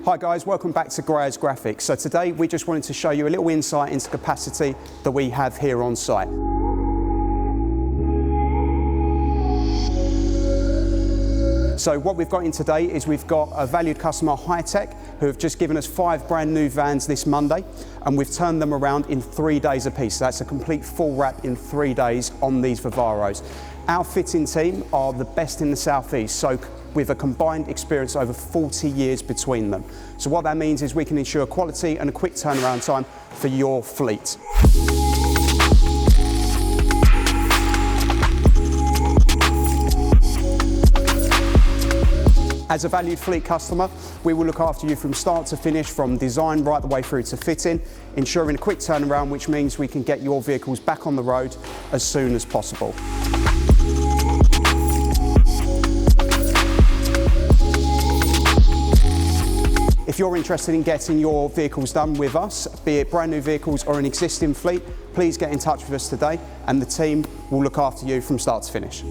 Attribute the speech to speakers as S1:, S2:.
S1: Hi guys, welcome back to Greyers Graphics. So today we just wanted to show you a little insight into capacity that we have here on site. So what we've got in today is we've got a valued customer, High Tech, who have just given us 5 brand new vans this Monday, and we've turned them around in 3 days apiece. So that's a complete full wrap in 3 days on these Vivaros. Our fitting team are the best in the southeast, so with a combined experience over 40 years between them. So what that means is we can ensure quality and a quick turnaround time for your fleet. As a valued fleet customer, we will look after you from start to finish, from design right the way through to fitting, ensuring a quick turnaround, which means we can get your vehicles back on the road as soon as possible. If you're interested in getting your vehicles done with us, be it brand new vehicles or an existing fleet, please get in touch with us today and the team will look after you from start to finish.